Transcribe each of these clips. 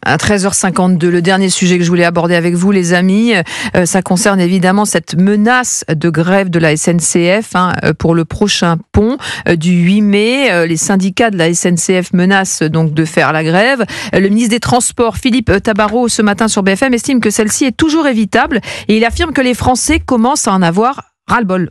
À 13h52, le dernier sujet que je voulais aborder avec vous, les amis, ça concerne évidemment cette menace de grève de la SNCF pour le prochain pont du 8 mai. Les syndicats de la SNCF menacent donc de faire la grève. Le ministre des Transports, Philippe Tabarot, ce matin sur BFM, estime que celle-ci est toujours évitable et il affirme que les Français commencent à en avoir ras-le-bol.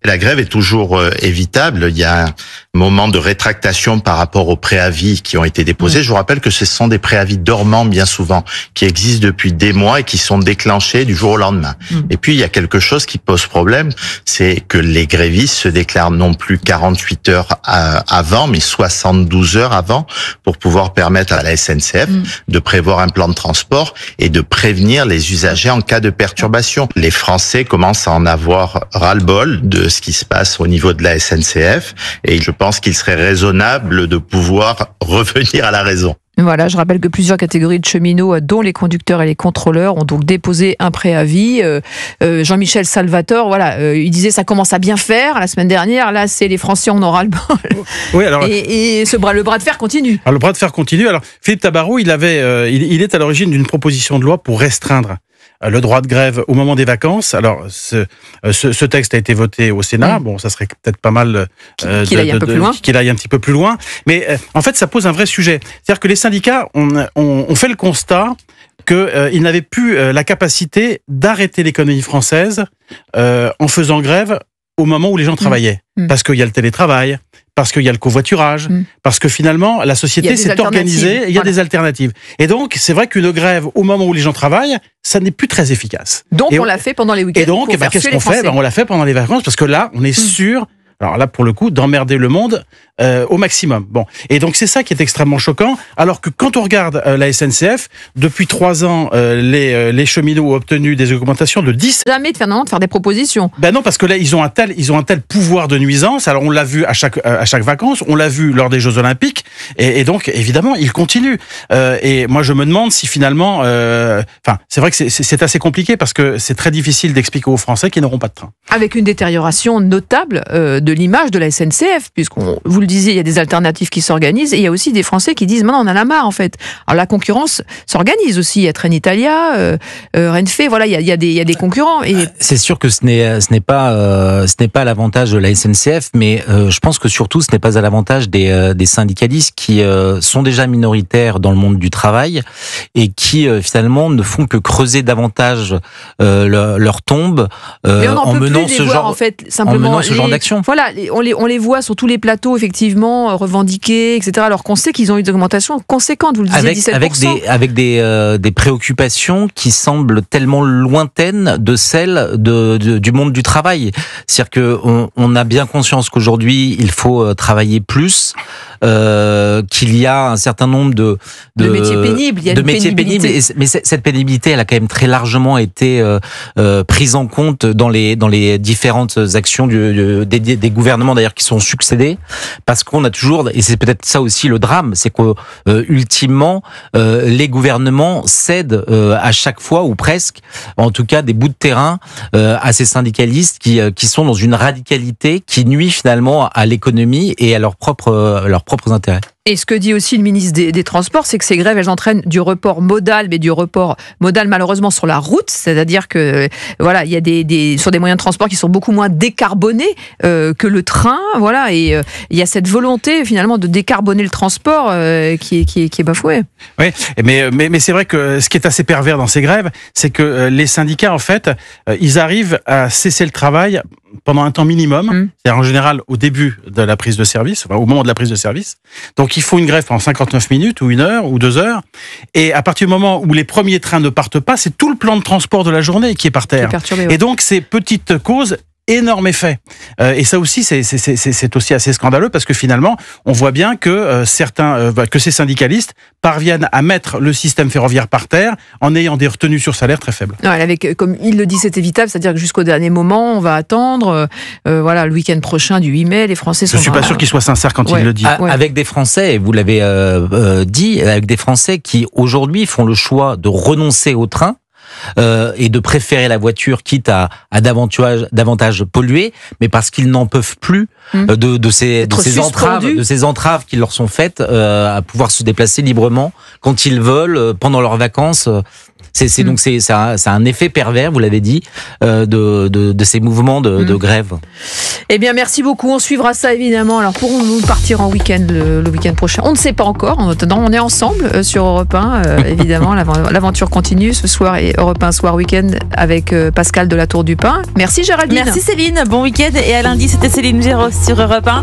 La grève est toujours évitable. Il y a un moment de rétractation par rapport aux préavis qui ont été déposés. Je vous rappelle que ce sont des préavis dormants bien souvent, qui existent depuis des mois et qui sont déclenchés du jour au lendemain. Et puis, il y a quelque chose qui pose problème, c'est que les grévistes se déclarent non plus 48 heures avant, mais 72 heures avant, pour pouvoir permettre à la SNCF de prévoir un plan de transport et de prévenir les usagers en cas de perturbation. Les Français commencent à en avoir ras-le-bol de ce qui se passe au niveau de la SNCF et je pense qu'il serait raisonnable de pouvoir revenir à la raison. Voilà, je rappelle que plusieurs catégories de cheminots, dont les conducteurs et les contrôleurs, ont donc déposé un préavis. Jean-Michel Salvatore, il disait ça commence à bien faire la semaine dernière. Là, c'est les Français en aura le bol. Oui, alors et le bras de fer continue. Alors, le bras de fer continue. Alors Philippe Tabarot, il est à l'origine d'une proposition de loi pour restreindre le droit de grève au moment des vacances. Alors, ce texte a été voté au Sénat. Bon, ça serait peut-être pas mal qu'il aille un petit peu plus loin. Mais en fait, ça pose un vrai sujet. C'est-à-dire que les syndicats ont fait le constat qu'ils n'avaient plus la capacité d'arrêter l'économie française en faisant grève au moment où les gens travaillaient. Parce qu'il y a le télétravail, parce qu'il y a le covoiturage, parce que finalement, la société s'est organisée, il y a des alternatives. Et donc, c'est vrai qu'une grève au moment où les gens travaillent, ça n'est plus très efficace. Donc, on l'a fait pendant les week-ends. Et donc, qu'est-ce qu'on fait ? On l'a fait pendant les vacances, parce que là, on est sûr, alors là, pour le coup, d'emmerder le monde au maximum. Bon. Et donc, c'est ça qui est extrêmement choquant, alors que quand on regarde la SNCF, depuis 3 ans, les cheminots ont obtenu des augmentations de 10. Jamais de faire des propositions. Ben non, parce que là, ils ont un tel pouvoir de nuisance. Alors, on l'a vu à chaque vacances, on l'a vu lors des Jeux Olympiques, et donc, évidemment, ils continuent. Et moi, je me demande si finalement, c'est vrai que c'est assez compliqué, parce que c'est très difficile d'expliquer aux Français qu'ils n'auront pas de train. Avec une détérioration notable de l'image de la SNCF, vous le disiez, il y a des alternatives qui s'organisent, et il y a aussi des Français qui disent maintenant on en a marre en fait. Alors la concurrence s'organise aussi, il y a Trenitalia, Renfe, voilà, il y a des concurrents. Et... C'est sûr que ce n'est pas à l'avantage de la SNCF, mais je pense que surtout ce n'est pas à l'avantage des syndicalistes qui sont déjà minoritaires dans le monde du travail et qui finalement ne font que creuser davantage leur tombe en menant ce genre d'action. Voilà, on les voit sur tous les plateaux, effectivement, revendiqués, etc. Alors qu'on sait qu'ils ont eu des augmentations conséquentes, vous le disiez, 17%. Avec des préoccupations qui semblent tellement lointaines de celles du monde du travail. C'est-à-dire qu'on a bien conscience qu'aujourd'hui, il faut travailler plus, qu'il y a un certain nombre de métiers pénibles. Il y a une pénibilité. Mais cette pénibilité, elle a quand même très largement été prise en compte dans les différentes actions des gouvernements d'ailleurs qui sont succédés, parce qu'on a toujours, et c'est peut-être ça aussi le drame, c'est que ultimement les gouvernements cèdent à chaque fois, ou presque, en tout cas des bouts de terrain à ces syndicalistes qui sont dans une radicalité qui nuit finalement à l'économie et à leurs propres intérêts. Et ce que dit aussi le ministre des Transports, c'est que ces grèves, elles entraînent du report modal, mais du report modal malheureusement sur la route, c'est-à-dire que voilà, il y a sur des moyens de transport qui sont beaucoup moins décarbonés que le train, voilà, et il y a cette volonté finalement de décarboner le transport qui est bafouée. Oui, mais c'est vrai que ce qui est assez pervers dans ces grèves, c'est que les syndicats en fait, ils arrivent à cesser le travail pendant un temps minimum, c'est-à-dire en général au début de la prise de service, au moment de la prise de service. Donc il faut une grève pendant 59 minutes ou 1 heure ou 2 heures. Et à partir du moment où les premiers trains ne partent pas, c'est tout le plan de transport de la journée qui est par terre. Et donc ces petites causes, énorme effet. Et ça aussi, c'est aussi assez scandaleux, parce que finalement, on voit bien que que ces syndicalistes parviennent à mettre le système ferroviaire par terre en ayant des retenues sur salaire très faibles. Ouais, comme il le dit, c'est évitable, c'est-à-dire que jusqu'au dernier moment, on va attendre, le week-end prochain du 8 mai, les Français sont... Je suis pas sûr qu'il soit sincère quand il le dit. Avec des Français, vous l'avez dit, avec des Français qui aujourd'hui font le choix de renoncer au train, et de préférer la voiture quitte à davantage polluer, mais parce qu'ils n'en peuvent plus de ces entraves qui leur sont faites à pouvoir se déplacer librement quand ils veulent pendant leurs vacances. Donc ça a un effet pervers, vous l'avez dit, de ces mouvements de grève. Eh bien, merci beaucoup. On suivra ça évidemment. Alors, pourrons-nous partir en week-end le week-end prochain? On ne sait pas encore. En attendant, on est ensemble sur Europe 1. Évidemment, l'aventure continue ce soir et Europe 1 soir week-end avec Pascal de la Tour du Pin. Merci Géraldine. Merci Céline. Bon week-end et à lundi. C'était Céline Géraud sur Europe 1.